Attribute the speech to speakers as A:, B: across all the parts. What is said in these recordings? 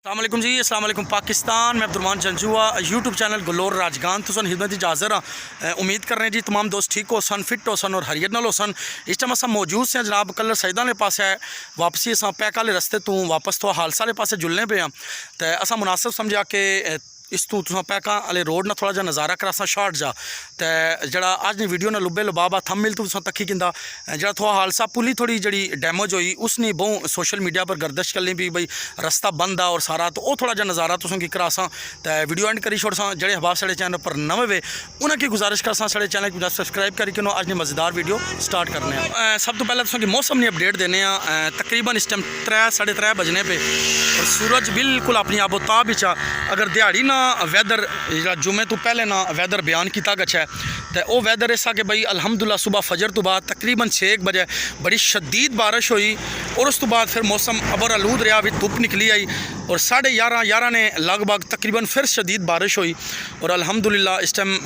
A: अस्सलाम वालेकुम जी, अस्सलाम वालेकुम पाकिस्तान। मैं अब्दुलरहमान जंजुआ यूट्यूब चैनल गलोर राजगान तुसन हिदमत हाज़र हाँ। उम्मीद कर रहे हैं जी तमाम दोस्त ठीक हो सन, फिट हो सन और हरियत नाल हो सन। इस टाइम अस मौजूद से जनाब कलर सईदा ने पास है वापसी अस पैक आले रस्ते तू वापस तो हालसा वाले पासे जुलने पे हाँ। तो असा मुनासिब समझा कि इस तू तुसा पैका आले रोड ना थोड़ा जा नज़ारा करासा शॉर्ट जा तो जरा अज दी वीडियो ना लुबे लुबाबा थंबनेल तू तक्की किंदा जरा थोड़ा हालसा पुली थोड़ी जड़ी डैमेज हुई उसने बहु सोशल मीडिया पर गर्दिश कर ली भी बई रस्ता बंद आ और सारा तो वह थोड़ा जा नज़ारा तुसों की करासा तो वीडियो एंड करी छोड़ सा जड़े हबाब साढ़े चैनल पर नवे वे उन्हें की गुजारिश कर साढ़े चैनल को सब्सक्राइब करी कि अज की मज़ेदार वीडियो स्टार्ट करने सब तो पहले तुसों की मौसम की अपडेट देने तकरीबन इस टाइम 3-3:30 बजने पे और सूरज बिल्कुल अपनी आबोताब ही अगर दिहाड़ी ना वैदर जुमे तो पहले ना वैदर बयान किया गया है तो वह वैदर ऐसा कि बई अलहमदुल्ला सुबह फजर तो बाद तकरीबन 6 बजे बड़ी शदीद बारिश हुई और उस तो बाद फिर मौसम अबर आलूद रहा भी धुप निकली आई और 11:30 ने लगभग तकरीबन फिर शदीद बारिश हुई और अलहमदुल्ला इस टाइम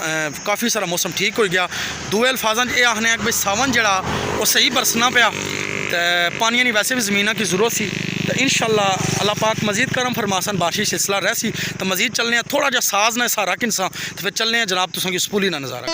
A: काफ़ी सारा मौसम ठीक हो गया। दूए अल्फाजन ये आखने कि भाई सावन जड़ा वो सही बरसना पाया तो पानिया नहीं वैसे भी ज़मीन की ज़रूरत सी तो इंशाअल्लाह अल्लाह पाक मज़ीद करम फरमासन बारिश सिलसिला रह सी तो मज़ीद चलने थोड़ा जा साज ना सारा किनसा तो फिर चलने जनाब तुसों की स्पूली ना नज़ारा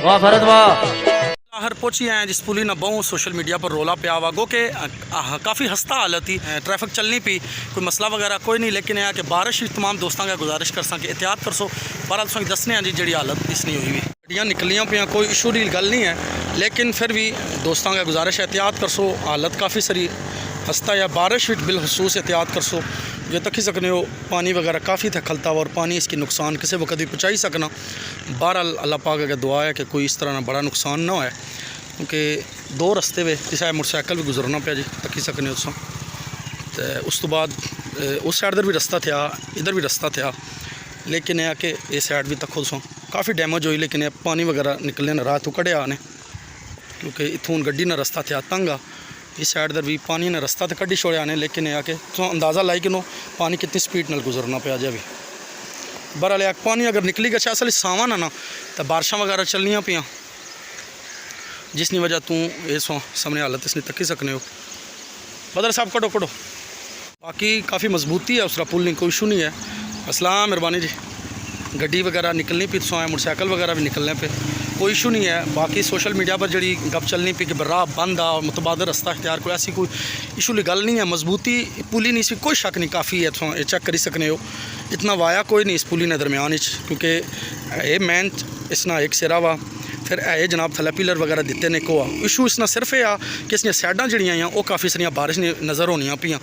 B: वाह भरत वाह।
A: हर पहुँची हैं जिस पुली ना बहु सोशल मीडिया पर रोला पे आवा गो के काफ़ी हस्ता हालत थी ट्रैफिक चलनी पी कोई मसला वगैरह कोई नहीं लेकिन यह कि बारिश तमाम दोस्तों का गुजारिश कर सकें एहतियात कर सो बहरहाल तुम दसने जी जी हालत इसनी हुई हुई गड्डियाँ निकलियाँ पे कोई इशू की गल नहीं है लेकिन फिर भी दोस्तों का गुजारिश एहतियात कर सो हालत काफ़ी सारी हस्ता या बारिश बिलखसूस एहतियात कर सो जो तक ही सकने हो पानी वगैरह काफ़ी था खलता हुआ और पानी इसकी नुकसान किसी वक्त भी पहुँचा ही सकना। बहरहाल अल्लाह पाक अगर दुआ है कि कोई इस तरह ना बड़ा नुकसान ना हो क्योंकि 2 रस्ते वे किसी मोटरसाइकिल भी गुजरना पाया जी तक ही सकने हो तो उस तो बाद उस साइड भी रस्ता था इधर भी रस्ता था लेकिन यह कि इस साइड भी तक सो काफ़ी डैमेज हुई लेकिन पानी वगैरह निकलने ना राह तो कढ़िया ने क्योंकि इतों गड्डी ना रस्ता था तंग आ इस साइड दर भी पानी ने रस्ता तो कड्डी छोड़िया ने लेकिन यह कि अंदाज़ा लाई कि पानी कितनी स्पीड नाल गुजरना पे अजे भी बहरहाल एक पानी अगर निकली गया असल सावन है ना तो बारिशा वगैरह चलनिया पियाँ जिसकी वजह तू ये सामने हालत इसने तक ही सकने हो बदर साहब कटो कटो बाकी काफ़ी मजबूती है उसका पुल नहीं कोई इशू नहीं है। अस्सलाम मेहरबानी जी गड्डी वगैरह निकलनी पी तो मोटरसाइकिल वगैरह भी निकलने पे कोई इशू नहीं है। बाकी सोशल मीडिया पर जी गप चलनी पी कि राह बंद आ मुतबादल रस्ता इख्तियार कोई ऐसी कोई इशू की गल नहीं है। मजबूती पुली नहीं सी कोई शक नहीं काफ़ी है तो ये चेक करी सकने हो इतना वाया कोई नहीं इस पुली ने दरम्यान क्योंकि ये मैन इसना एक सिरा वा फिर है जनाब थले पिलर वगैरह दिते ने को इशू इसना सिर्फ यह आ कि इसलिए सैडां जड़ियाँ वो काफ़ी सारिया बारिश नज़र होनी पियाँ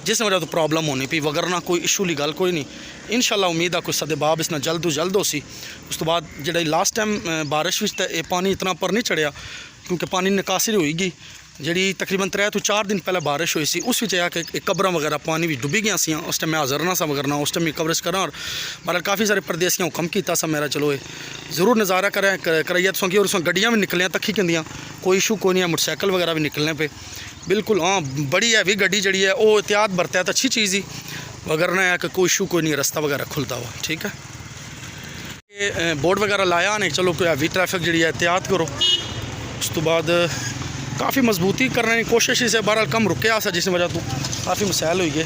A: जिस वजह तो प्रॉब्लम होनी पी वगरना कोई इशू की गल कोई नहीं। इंशाल्लाह उम्मीद है कोई सदेबाब इसना जल्द तो जल्द हो सी। उस तो बाद जो लास्ट टाइम बारिश तो ये पानी इतना पर नहीं चढ़िया क्योंकि पानी निकासी होगी जी तकरीबन 3 तो 4 दिन पहले बारिश हुई सी उस कि कब्र वगैरह पानी भी डुबी गई सी उस टाइम मैं हाज़र ना सा वगरना उस टाइम कवरेज करा और बहरहाल काफ़ी सारे परदेसियाँ हुक्म किया सा मेरा चलो ज़रूर नज़ारा कराइए तुसों की और उसमें गड्डियाँ भी निकलियाँ तक ही कहदियाँ कोई इशू कोई नहीं है। मोटरसाइकिल वगैरह भी निकलने पे बिल्कुल हाँ बड़ी हैवी गड्डी जी है वो एहतियात बरता है तो अच्छी चीज़ ही वगरना है कि कोई इशू कोई नहीं रास्ता वगैरह खुलता हुआ ठीक है। ये बोर्ड वगैरह लाया नहीं चलो कोई हैवी ट्रैफिक जी है एहतियात करो। उस तो बाद काफ़ी मजबूती करने की कोशिश से बहरहाल कम रुके आ जिस वजह तो काफ़ी मसैल हुई है।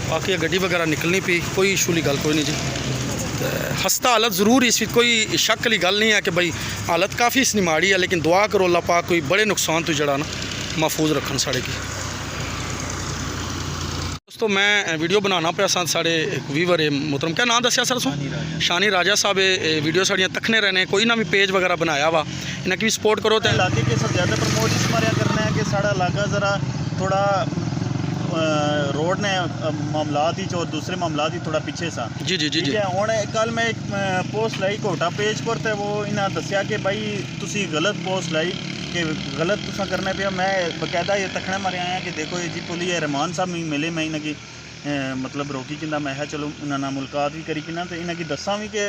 A: बाकी गड्डी वगैरह निकलनी पी कोई इशू की गल कोई नहीं जी हस्ता हालत ज़रूर इस कोई शक की गल नहीं है कि भाई हालत काफ़ी इसनी माड़ी है लेकिन दुआ करो अल्लाह पाक कोई बड़े नुकसान तो जड़ा ना महफूज रखन साढ़े की। तो मैं वीडियो बनाना पाया सा साढ़े एक वीवर है मोहतरम, क्या नाम दसिया सर? शानी राजा साहब वीडियो साड़ियाँ तकने रहने, कोई ना भी पेज वगैरह बनाया वा, इन्हें भी सपोर्ट करो। तो
B: इलाके के सब ज़्यादा प्रमोट इस मारिया करना है कि साढ़ा इलाका ज़रा थोड़ा रोड ने मामलात ही और दूसरे मामलात ही थोड़ा पीछे सा।
A: जी जी जी जी।
B: हूँ कल मैं एक पोस्ट लाई कोटा पेज पर, तो वो इन्हें दसिया कि भाई तुसी गलत पोस्ट लाई कि गलत तुसा करने पे। मैं बकायदा ये तखने मारे आया कि देखो ये जी पुली है रहमान साहब में मिले, मैं इन्हें की मतलब रोकी कि मैं है चलो इन्हें मुलाकात भी करी कि ना, तो इन्हें की दसा भी कि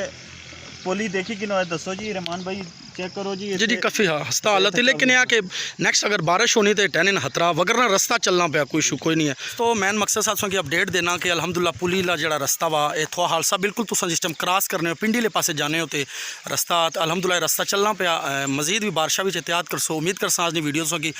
B: पुली देखी कि दसो जी रहमान भाई चेक करो जी
A: जी काफ़ी हस्ता हालत है, लेकिन यहाँ के नेक्स्ट अगर बारिश होनी तो टैनिन खतरा वगरना रास्ता चलना पे कोई इशू कोई नहीं है। तो मैन मकसद साथ की अपडेट देना कि अल्हम्दुलिल्लाह पुली ला जड़ा रास्ता वा इथों हालसा बिल्कुल तुम जिस टाइम क्रॉस करने हो पिंडी ले पासे जाने हो तो रास्ता अल्हम्दुलिल्लाह रास्ता चलना पे मजीद भी बारिशा भी एहतियात करसो। उम्मीद करसा आज वीडियोज़ों की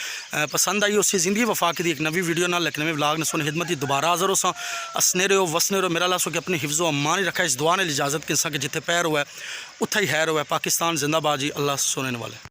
A: पसंद आई उससे ज़िंदगी वफा की एक नवी वीडियो ना एक नवे व्लॉग ने सुन खिदमत दोबारा हाज़र हो असने रहो वसने रहो। मेरा ला सो कि अपनी हिफ्ज़ो अम्मान ही रखा, इस दुआ ने इजाज़त कि जिथे पैर हुआ है उत्थे ही हैर हुआ है। पाकिस्तान जिंदाबाद जी, अल्लाह सुनने वाले।